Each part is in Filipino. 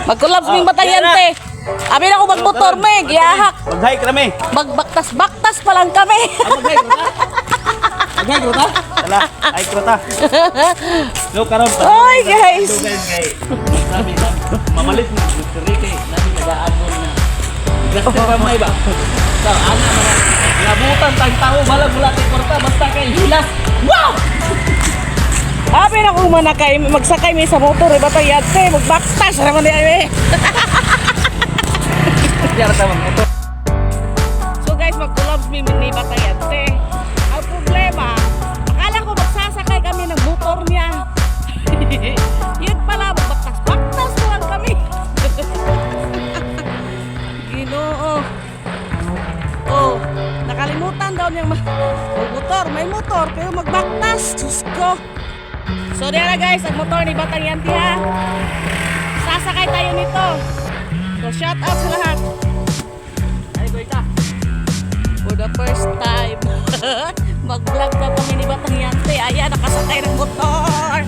Mag-collapse ming batayante. Abi na ko magmotor me, giyahak. Mag-hike kami. Magbaktas-baktas pa lang kami. Mag-hike ko ta. Mag-hike ko ta. Wala, hike ko ta. Look karon. Oy guys. Sabi na, mamalit mo Mr. Ricky, nabi nag-aamon na. Gasto pa may ba? So, ana man. Nabutan tang tao balag mula kay kwarta basta kay hilas. Wow! Abi na ko manakay magsakay mi sa motor batayante, magbaktas naman di ay. Diyan ta motor. So guys, mag-collapse mi ni batayante. Ang problema, akala ko magsasakay kami ng motor niya. Yun pala, magbaktas-baktas lang kami. Ginoo. Oh, nakalimutan daw niyang motor. May motor, pero magbaktas. Diyos ko. So, diyan na guys, ang motor ni Batang Yanti ha. Sasakay tayo nito. So, shout out sa lahat. Ay, boy ka. For the first time. Mag-vlog na kami ni Batang Yanti. Ayan, nakasakay ng motor.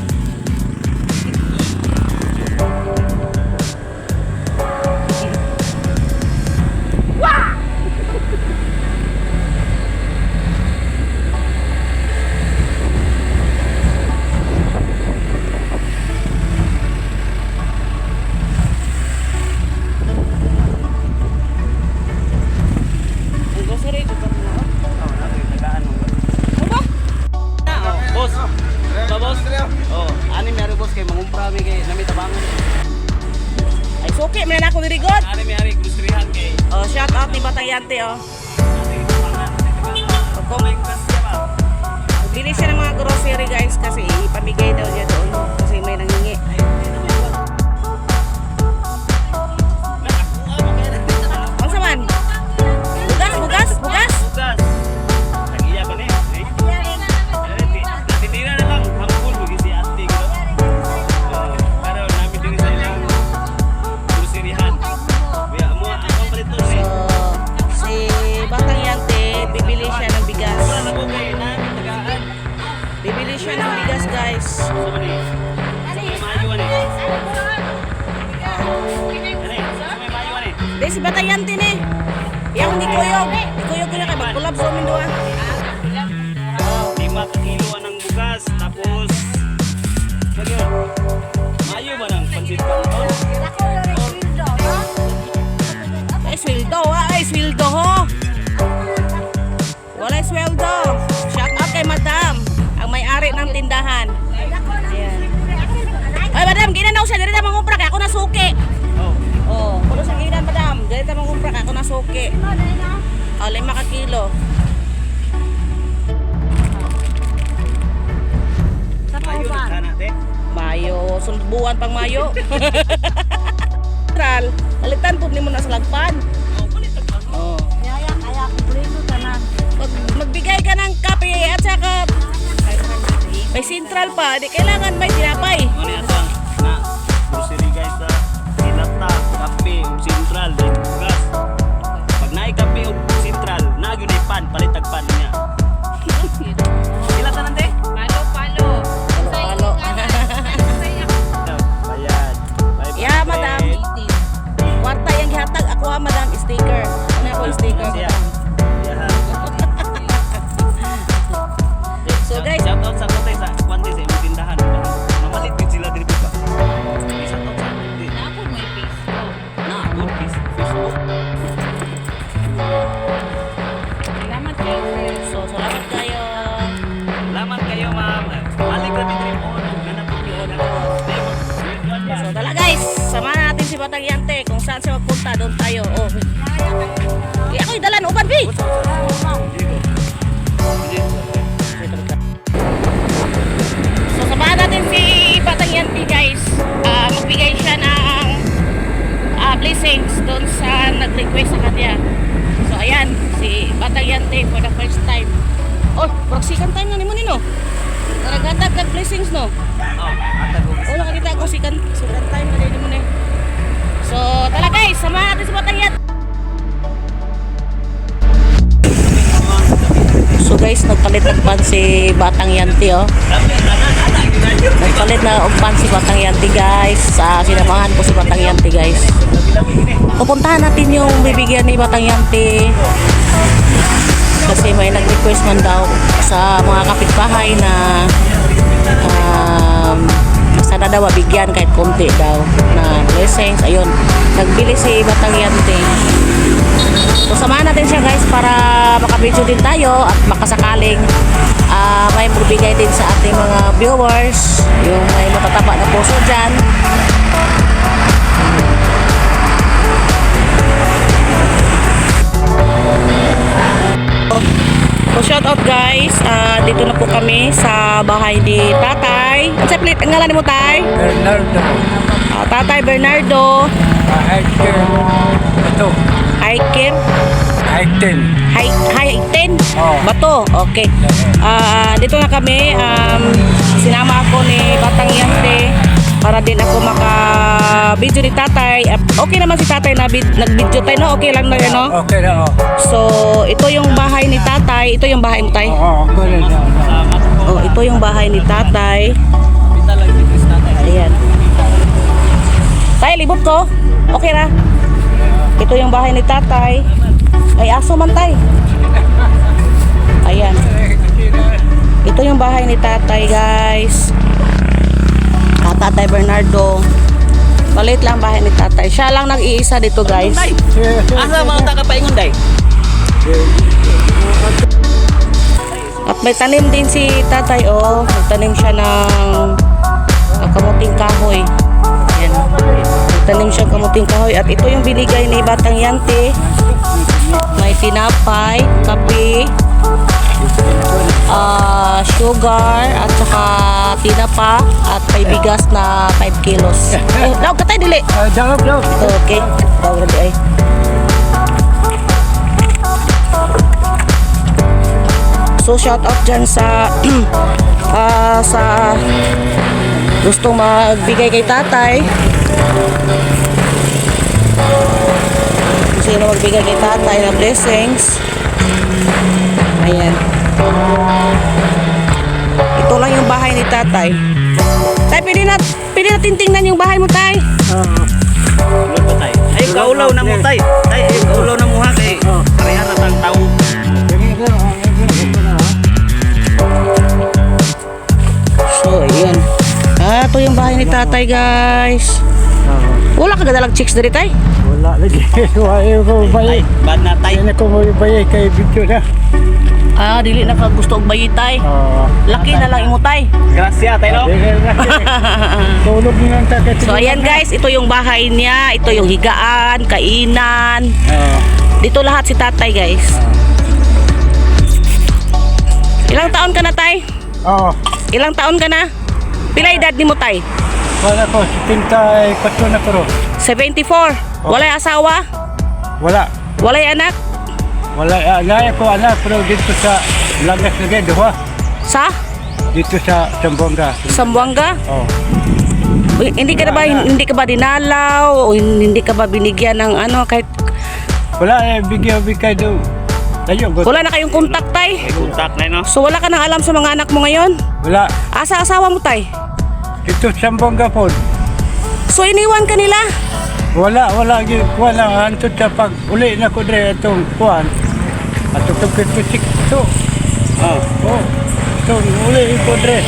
Okay, may na ako dirigod. Ari gustrihan kay. Oh, shout out ni Batang Yanti oh. Bili siya ng mga grocery guys kasi ipamigay daw niya doon kasi may nanghingi. Ano saman? Bugas. Nagiya ba ni? Natitira na lang hangkul bagi si ate ko. Para namin din sa ilang groceryhan. Kuya mo ako palito ni. So, si Batang Yanti bibili siya ng bigas. Wala ko kay namin tagaan. Bibili siya ng bigas guys. Sama ni. May mayo ani. Ani, may mayo ani. Dahil si Batang Yanti ni. Yang di kuyog. Di kuyog ko na kay mag-collab sa amin doon. 5 kilo ng bugas tapos nagyo. Mayo ba ng pansit canton? Ay, sweldo ha. Ay, sweldo ho. Wala sweldo. Shout out kay Madam. Ang may-ari ng tindahan. Ayan. Ay, Madam, ginanaw siya. Dito na mangumpra kaya ako nasuki. Oh, kulo sa ginan, Madam. Dito na mangumpra kaya ako nasuki. Oh, 5 ka kilo. Mayo na sana te. Mayo. Sundubuan pang Mayo. Tral, alitan po ni mo na sa lagpan. Oh, kulit pa. Oh. Kaya kumpleto ka na. Magbigay ka ng kape at saka may sentral pa, di kailangan may tinapay. Ano atang na grocery guys sa Hilata, kape, sentral, bugas. Pag naay kape o sentral, nagyo ni pan, palitag pan niya. Hilata nante? Halo. Bayad. Yeah, Madam. Kwarta yung gihatag ako ha, Madam, sticker. Ano ako yung sticker? Siya. Yeah. So guys, Shout out sa kotay sa kwante sa imong tindahan. Mamalit din sila diri ba? Shout out sa di. Ako may Facebook. Na, good piece. Facebook. Salamat kayo. so salamat kayo. Salamat kayo, ma'am. Balik na diri mo. Ganap po yun. So tala guys, samahan natin si Batang Yante kung saan siya magpunta, doon tayo. Oh. Eh, ako'y dalan uban, bi. So samahan natin si Batang Yante guys. Magbigay siya ng blessings doon sa nag-request sa kanya. So ayan, si Batang Yante for the first time. Oh, second time na ni mo nino. Naghatag kag blessings no. Wala ka kita ako second time na din mo ni. So tala guys, samahan natin si Batang Yante. So guys, nagpalit ng pan si Batang Yanti oh. Nagpalit na umpan si Batang Yanti guys. Sinamahan ko si Batang Yanti guys. Pupuntahan natin yung bibigyan ni Batang Yanti. Kasi may nag-request man daw sa mga kapitbahay na sana daw mabigyan kahit konti daw na blessings. Ayun, nagbili si Batang Yanti. So samahan natin siya guys para makabidyo din tayo at makasakaling may magbigay din sa ating mga viewers yung may matataba na puso dyan. So shout out guys, dito na po kami sa bahay ni Tatay. Ano sa plate? Ang ngalan mo Tay? Bernardo. Tatay Bernardo. Hiker. Bato. Hiker. Hiker. Hiken? Oo. Bato? Okay. Dito na kami. Sinama ako ni Batang Yante para din ako maka-video ni Tatay. Okay naman si Tatay na nag-video tayo, no? Okay lang na yan, no? Okay na, oh. So, ito yung bahay ni Tatay. Ito yung bahay mo, Tay. Oo, okay na. Oh, ito yung bahay ni Tatay. Ayan. Tay, libot ko. Okay na. Ito yung bahay ni Tatay. Ay, aso man, Tay. Ayan. Ito yung bahay ni Tatay, guys. Tatay Bernardo. Maliit lang bahay ni Tatay. Siya lang nag-iisa dito, guys. Asa mga tagapaingon day? At may tanim din si Tatay, oh. Nagtanim siya ng kamuting kahoy. Ayan. Nagtanim siya ng kamuting kahoy. At ito yung binigay ni Batang Yanti. May tinapay, kape, sugar, at saka tinapa, at may bigas na 5 kilos. Daw ka tayo, dili. Daw. Okay. Daw na di ay. So shout out dyan sa sa gustong magbigay kay Tatay. Sino magbigay kay Tatay na blessings. Ayan. Ito lang yung bahay ni Tatay. Tay, pwede natin tingnan yung bahay mo, Tay. Ay, kaulaw na mo tay. Tay, ay kaulaw na mo ha kay pareha na tang tao. So, ayan. Ito yung bahay ni Tatay, guys. Wala ka gadalag chicks dari, Tay? Wala lagi. Wala ko Tay, bayay. bad na tay. Yan ako mo bayay kay video na. Dili na ka gusto og bayi, Tay. Laki na lang imo, Tay. Gracia tay no. Tulog na lang tayo. So, ayan, guys. Ito yung bahay niya. Ito yung higaan, kainan. Dito lahat si Tatay, guys. Ilang taon ka na, Tay? Oo. Ilang taon ka na? Pila edad ni mo, Tay? Wala ko, 74 na ko. 74. Walay asawa? Wala. Walay anak? Wala. Naya ko anak pero dito sa Lagas lagi, duha. Sa? Dito sa Zamboanga. Sambuanga? Oh. Uy, hindi ka ba dinalaw o hindi ka ba binigyan ng ano kahit Wala bigay do. Tayo go. wala na kayong kontak, Tay? Kontak na no. So wala ka nang alam sa mga anak mo ngayon? Wala. Asa asawa mo, Tay? Dito sa Zamboanga po. So iniwan ka nila? Wala gyud wala antud sa pag uli na ko dre atong kuan. Atong pagkisik to. Oh. So uli ko dre.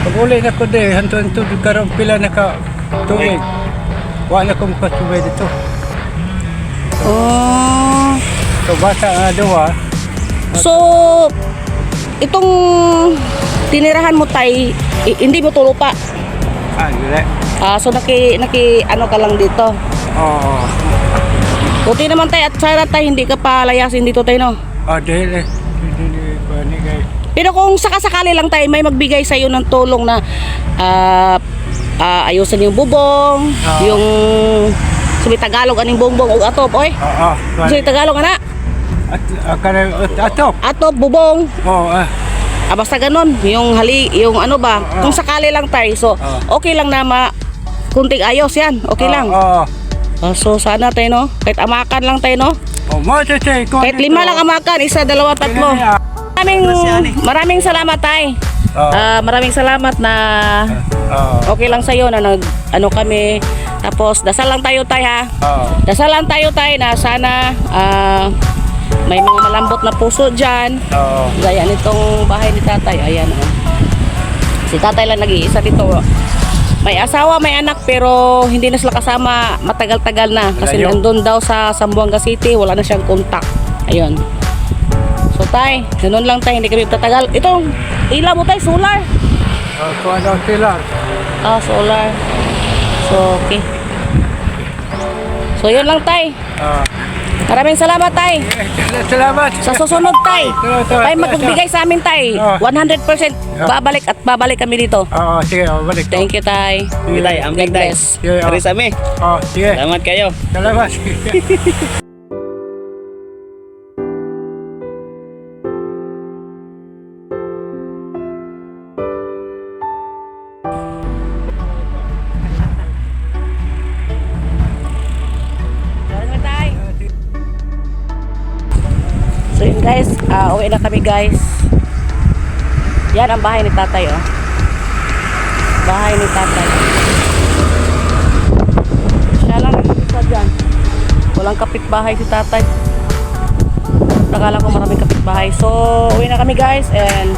Pag uli na ko dre antud karon pila na ka tuig. Wala ko makasubay dito. Oh. So bata nga duha. So itong tinirahan mo, Tay, hindi mo tulupa. Dili. So naki ano ka lang dito. Oh. Buti naman, Tay, at sana, Tay, hindi ka palayasin dito, Tay, no? Dili. Dili ni guys. Pero kung sakasakali lang, Tay, may magbigay sa iyo ng tulong na ayusan yung bubong, yung sabi Tagalog aning bongbong o atop, oy. Sabi Tagalog ana. Atop. Atop bubong. Oh. Basta ganun, yung yung ano ba, kung sakali lang, Tay. So, okay lang na kunting ayos yan. Okay lang. So sana, Tay, no? Kahit amakan lang, Tay, no? Oh, mo say ko. Kahit 5 lang amakan, 1, 2, 3. Maraming salamat tay. Oo. Maraming salamat na Oo. okay lang sa'yo na ano kami. Tapos dasal lang tayo tay ha. Oo. Dasal lang tayo tay na sana may mga malambot na puso dyan. Oo. Gaya nitong bahay ni tatay. Ayan oh. Si tatay lang nag-iisa dito. May asawa, may anak pero hindi na sila kasama matagal-tagal na. Kasi Layo. nandun daw sa Zamboanga City. Wala na siyang contact. Ayun. So tay, ganun lang tay. Hindi kami tatagal. Itong ilaw mo tay, solar. Kuha daw sila. Solar. So, okay. So, yun lang, tay. Maraming salamat, tay. Salamat. Sa susunod, tay. Tay, magbigay sa amin, tay. 100% babalik at babalik kami dito. Oo, sige, balik. Thank you, tay. Sige tay, ambing tay. bless. Sige, Dari sami. sige. Salamat kayo. Salamat. Salamat, tay. So, yun, guys. Uwi na kami, guys. Yan ang bahay ni tatay, oh. Bahay ni tatay. Siya lang nag-isa dyan. Walang kapitbahay si tatay. Tagala ko maraming kapitbahay. So, uwi na kami guys and